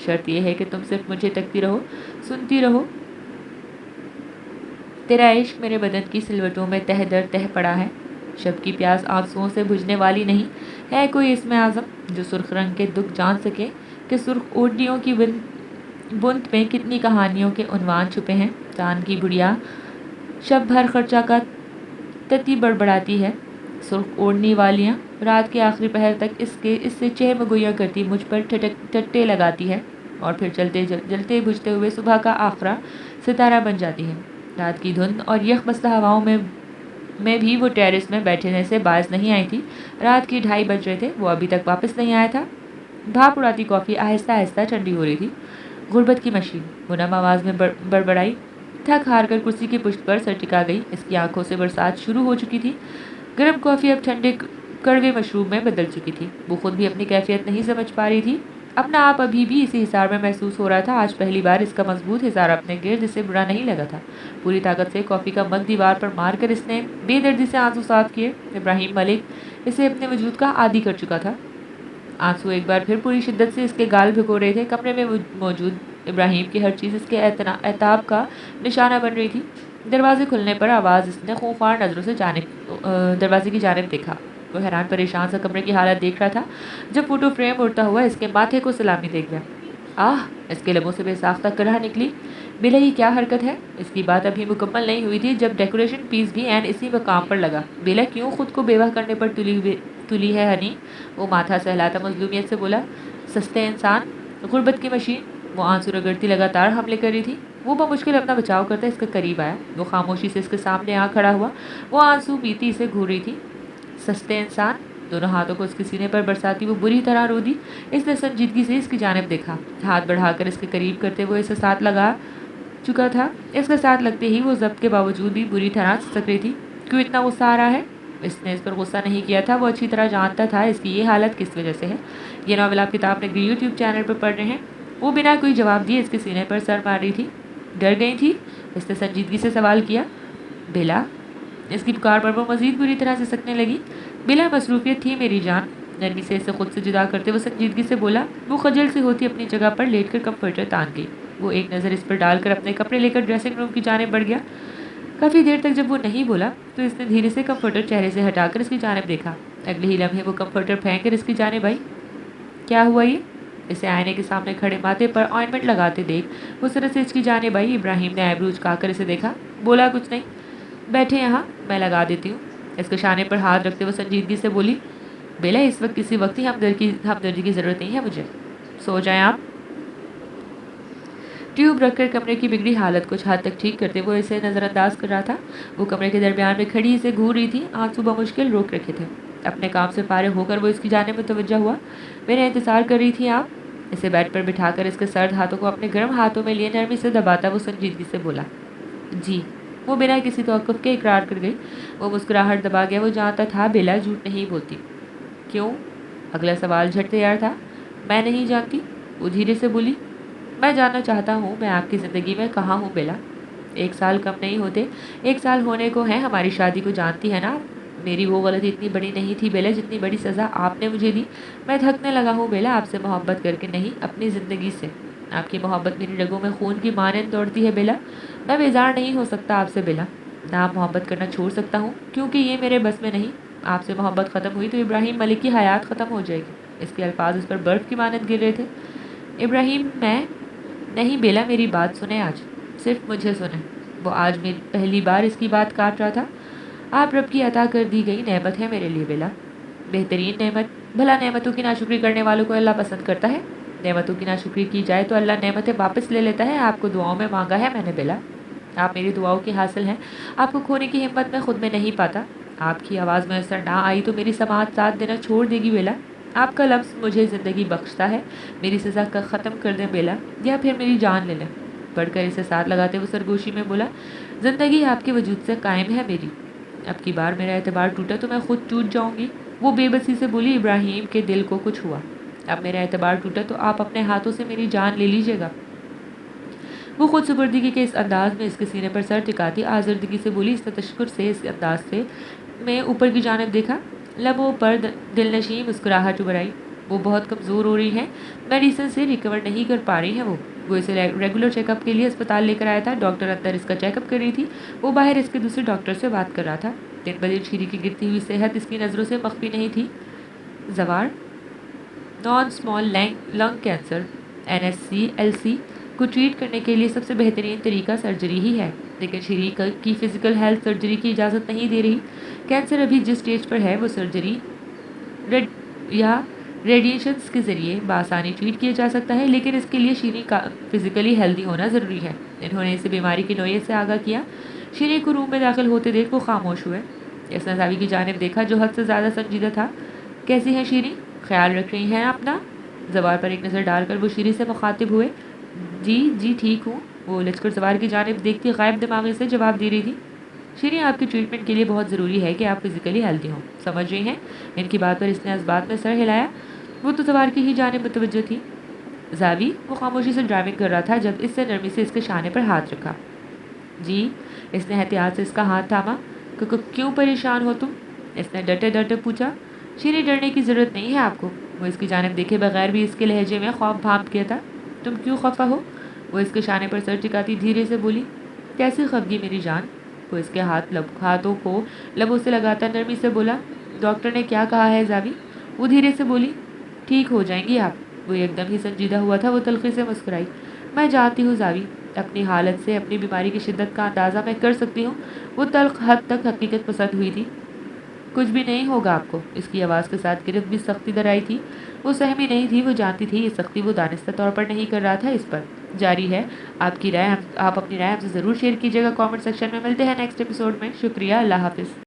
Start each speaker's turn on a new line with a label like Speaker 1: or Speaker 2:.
Speaker 1: شرط یہ ہے کہ تم صرف مجھے تکتی رہو، سنتی رہو۔ تیرا عشق میرے بدن کی سلوٹوں میں تہ در تہ پڑا ہے۔ شب کی پیاس آنسوؤں سے بجھنے والی نہیں ہے کوئی اسم اعظم جو سرخ رنگ کے دکھ جان سکے کہ سرخ اوڑنیوں کی بنت میں کتنی کہانیوں کے عنوان چھپے ہیں۔ چاند کی بڑھیا شب بھر خرچہ کا تتی بڑبڑاتی ہے۔ سرخ اوڑھنی والیاں رات کے آخری پہر تک اس سے چہم گویاں کرتی مجھ پر ٹھٹے لگاتی ہے اور پھر جلتے بجھتے ہوئے صبح کا آخرا ستارہ بن جاتی ہے۔ رات کی دھند اور یخ بستہ ہواؤں میں بھی وہ ٹیرس میں بیٹھنے سے باز نہیں آئی تھی۔ رات کی 2:30 بج رہے تھے، وہ ابھی تک واپس نہیں آیا تھا۔ بھاپ اڑاتی کافی آہستہ آہستہ ٹھنڈی ہو رہی تھی۔ غربت کی مشین منم آواز میں بڑبڑائی، تھک ہار کر کرسی کی پشت پر سر ٹکا گئی۔ اس کی آنکھوں سے برسات شروع ہو چکی تھی۔ گرم کافی اب ٹھنڈے کڑوے مشروب میں بدل چکی تھی۔ وہ خود بھی اپنی کیفیت نہیں سمجھ پا رہی تھی۔ اپنا آپ ابھی بھی اسی حصار میں محسوس ہو رہا تھا۔ آج پہلی بار اس کا مضبوط حصار اپنے گرد اسے برا نہیں لگا تھا۔ پوری طاقت سے کافی کا مگ دیوار پر مار کر اس نے بے دردی سے آنسو صاف کیے۔ ابراہیم ملک اسے اپنے وجود کا عادی کر چکا تھا۔ آنسو ایک بار پھر پوری شدت سے اس کے گال بھگو رہے تھے۔ کمرے میں موجود ابراہیم کی ہر چیز اس کے اعتاب کا نشانہ بن رہی تھی۔ دروازے کھلنے پر آواز اس نے خوفار نظروں سے دروازے کی جانب دیکھا۔ وہ حیران پریشان سا کمرے کی حالت دیکھ رہا تھا جب فوٹو فریم اڑتا ہوا اس کے ماتھے کو سلامی دے گیا۔ اس کے لبوں سے بے ساختہ کرہ نکلی۔ بلا یہ کیا حرکت ہے؟ اس کی بات ابھی مکمل نہیں ہوئی تھی جب ڈیکوریشن پیس بھی عین اسی مقام پر لگا۔ بلا کیوں خود کو بیوہ کرنے پر تلی ہے ہنی؟ وہ ماتھا سہلاتا مظلومیت سے بولا۔ سستے انسان، غربت کی مشین۔ وہ آنسو رگڑتی لگاتار حملے کر رہی تھی۔ وہ بمشکل اپنا بچاؤ کرتا اس کے قریب آیا۔ وہ خاموشی سے اس کے سامنے آ کھڑا ہوا۔ وہ آنسو بیتی اسے گھور رہی تھی۔ سستے انسان، دونوں ہاتھوں کو اس کے سینے پر برساتی وہ بری طرح رو دی۔ اس نے سنجیدگی سے اس کی جانب دیکھا، ہاتھ بڑھا کر اس کے قریب کرتے ہوئے اسے ساتھ لگا چکا تھا۔ اس کے ساتھ لگتے ہی وہ ضبط کے باوجود بھی بری طرح سسک رہی تھی۔ کیوں اتنا غصہ آ رہا ہے؟ اس نے اس پر غصہ نہیں کیا تھا۔ وہ اچھی طرح جانتا تھا اس کی یہ حالت کس وجہ سے ہے۔ یہ ناول آپ کتاب نگری یوٹیوب چینل پر پڑھ رہے ہیں۔ وہ بنا کوئی جواب دیے اس کے سینے پر سر مار رہی تھی۔ ڈر گئی تھی؟ اس نے سنجیدگی سے سوال کیا۔ بلا، اس کی پکار پر وہ مزید بری طرح سے سکنے لگی۔ بلا مصروفیت تھی میری جان، نرمی سے اسے خود سے جدا کرتے وہ سنجیدگی سے بولا۔ وہ خجل سے ہوتی اپنی جگہ پر لیٹ کر کمفرٹر تان گئی۔ وہ ایک نظر اس پر ڈال کر اپنے کپڑے لے کر ڈریسنگ روم کی جانب بڑھ گیا۔ کافی دیر تک جب وہ نہیں بولا تو اس نے دھیرے سے کمفرٹر چہرے سے ہٹا کر اس کی جانب دیکھا۔ اگلے ہی لمحے وہ کمفرٹر پھینک کر اس کی جانب آئی۔ کیا ہوا یہ؟ اسے آئینے کے سامنے کھڑے ماتھے پر آئنمنٹ لگاتے دیکھ اس طرح سے اس کی جانب آئی۔ ابراہیم نے آئیبرو جھکا کر اسے دیکھا، بولا کچھ نہیں، بیٹھے یہاں، میں لگا دیتی ہوں۔ اس کے شانے پر ہاتھ رکھتے وہ سنجیدگی سے بولی۔ بیلا، اس وقت کسی وقت ہی ہمدردی کی ضرورت نہیں ہے مجھے، سو جائیں آپ۔ ٹیوب رکھ کر کمرے کی بگڑی حالت کچھ حد تک ٹھیک کرتے وہ اسے نظر انداز کر رہا تھا۔ وہ کمرے کے درمیان میں کھڑی اسے گھور رہی تھی، آنسو بمشکل روک رکھے تھے۔ اپنے کام سے فارغ ہو کر وہ اس کی جانب متوجہ ہوا۔ میرا انتظار کر رہی تھی آپ؟ اسے بیڈ پر بٹھا کر اس کے سرد ہاتھوں کو اپنے گرم ہاتھوں میں لیے نرمی سے دباتا وہ سنجیدگی سے بولا۔ جی۔ وہ بنا کسی توقف کے اقرار کر گئی۔ وہ مسکراہٹ دبا گیا۔ وہ جانتا تھا بیلا جھوٹ نہیں بولتی۔ کیوں؟ اگلا سوال جھٹ تیار تھا۔ میں نہیں جانتی، وہ دھیرے سے بولی۔ میں جاننا چاہتا ہوں میں آپ کی زندگی میں کہاں ہوں بیلا؟ 1 سال کم نہیں ہوتے، 1 سال ہونے کو ہے ہماری شادی کو، جانتی ہے نا؟ میری وہ غلطی اتنی بڑی نہیں تھی بیلا جتنی بڑی سزا آپ نے مجھے دی۔ میں تھکنے لگا ہوں بیلا، آپ سے محبت کر کے نہیں، اپنی زندگی سے۔ آپ کی محبت میری رگوں میں خون کی مانند دوڑتی ہے بیلا۔ میں بیزار نہیں ہو سکتا آپ سے بیلا، نہ محبت کرنا چھوڑ سکتا ہوں کیونکہ یہ میرے بس میں نہیں۔ آپ سے محبت ختم ہوئی تو ابراہیم ملک کی حیات ختم ہو جائے گی۔ اس کے الفاظ اس پر برف کی مانند گر رہے تھے۔ ابراہیم، میں نہیں بیلا، میری بات سنیں، آج صرف مجھے سنیں۔ وہ آج میری پہلی بار اس کی بات کاٹ رہا تھا۔ آپ رب کی عطا کر دی گئی نعمت ہے میرے لیے بیلا، بہترین نعمت۔ بھلا نعمتوں کی ناشکری کرنے والوں کو اللہ پسند کرتا ہے؟ نعمتوں کی ناشکری کی جائے تو اللہ نعمتیں واپس لے لیتا ہے۔ آپ کو دعاؤں میں مانگا ہے میں نے بیلا، آپ میری دعاؤں کی حاصل ہیں۔ آپ کو کھونے کی ہمت میں خود میں نہیں پاتا۔ آپ کی آواز میں اثر نہ آئی تو میری سماعت ساتھ دینا چھوڑ دے گی بیلا۔ آپ کا لفظ مجھے زندگی بخشتا ہے، میری سزا کا ختم کر دیں بیلا، یا پھر میری جان لے لیں۔ پڑھ کر اسے ساتھ لگاتے وہ سرگوشی میں بولا۔ زندگی آپ کے وجود سے قائم ہے میری، اب کی بار میرا اعتبار ٹوٹا تو میں خود ٹوٹ جاؤں گی۔ وہ بے بسی سے بولی۔ ابراہیم کے دل کو کچھ ہوا۔ اب میرا اعتبار ٹوٹا تو آپ اپنے ہاتھوں سے میری جان لے لیجیے گا۔ وہ خود سپردگی کے اس انداز میں اس کے سینے پر سر ٹکاتی آزردگی سے بولی۔ اس نے تشکر سے اس انداز سے میں اوپر کی جانب دیکھا، لبوں پر دلنشیں مسکراہٹ ابھر آئی۔ وہ بہت کمزور ہو رہی ہیں، میڈیسن سے ریکور نہیں کر پا رہی ہیں۔ وہ اسے ریگولر چیک اپ کے لیے اسپتال لے کر آیا تھا۔ ڈاکٹر اندر اس کا چیک اپ کر رہی تھی، وہ باہر اس کے دوسرے ڈاکٹر سے بات کر رہا تھا۔ 3 بجے شیری کی گرتی ہوئی صحت اس کی نظروں سے مخفی نہیں تھی۔ زوار non small lung cancer NSCLC کو ٹریٹ کرنے کے لیے سب سے بہترین طریقہ سرجری ہی ہے، لیکن شیری کی فزیکل ہیلتھ سرجری کی اجازت نہیں دے رہی۔ کینسر ابھی جس سٹیج پر ہے وہ سرجری یا ریڈیشنز کے ذریعے بآسانی ٹریٹ کیا جا سکتا ہے، لیکن اس کے لیے شیری کا فزیکلی ہیلدی ہونا ضروری ہے۔ انہوں نے اسے بیماری کی نوعیت سے آگاہ کیا۔ شیری کو روم میں داخل ہوتے دیکھ وہ خاموش ہوئے۔ اس نے زاوی کی جانب دیکھا جو حد سے زیادہ سنجیدہ تھا۔ کیسی ہیں شیری؟ خیال رکھ رہی ہیں اپنا؟ زوار پر ایک نظر ڈال کر وہ شیری سے مخاطب ہوئے۔ جی ٹھیک ہوں، وہ الجھ کر زوار کی جانب دیکھتی غائب دماغی سے جواب دے رہی تھی۔ شیری، آپ کی ٹریٹمنٹ کے لیے بہت ضروری ہے کہ آپ فزیکلی ہیلدی ہوں، سمجھ رہی ہیں؟ ان کی بات پر اس نے اس بات میں سر ہلایا۔ وہ تو زوار کی ہی جانب متوجہ تھی۔ زاوی، وہ خاموشی سے ڈرائیونگ کر رہا تھا جب اس سے نرمی سے اس کے شانے پر ہاتھ رکھا۔ جی، اس نے احتیاط سے اس کا ہاتھ تھاما۔ کیوں پریشان ہو تم؟ اس نے ڈٹے پوچھا۔ شیری، ڈرنے کی ضرورت نہیں ہے آپ کو۔ وہ اس کی جانب دیکھے بغیر بھی اس کے لہجے میں خوف بھانپ گیا تھا۔ تم کیوں خفا ہو؟ وہ اس کے شانے پر سر ٹکاتی دھیرے سے بولی۔ کیسی خفگی میری جان؟ وہ اس کے ہاتھوں کو لبوں سے لگاتا نرمی سے بولا۔ ڈاکٹر نے کیا کہا ہے زاوی؟ وہ دھیرے سے بولی۔ ٹھیک ہو جائیں گی آپ۔ وہ ایک دم ہی سنجیدہ ہوا تھا۔ وہ تلخی سے مسکرائی۔ میں جانتی ہوں زاوی، اپنی حالت سے اپنی بیماری کی شدت کا اندازہ میں کر سکتی ہوں۔ وہ تلخ حد تک حقیقت پسند ہوئی تھی۔ کچھ بھی نہیں ہوگا آپ کو۔ اس کی آواز کے ساتھ گرفت بھی سختی در آئی تھی۔ وہ سہمی نہیں تھی، وہ جانتی تھی یہ سختی وہ دانستہ طور پر نہیں کر رہا تھا اس پر۔ جاری ہے آپ اپنی رائے ہم سے ضرور شیئر کیجیے گا کامنٹ سیکشن میں۔ ملتے ہیں نیکسٹ ایپیسوڈ میں۔ شکریہ، اللہ حافظ۔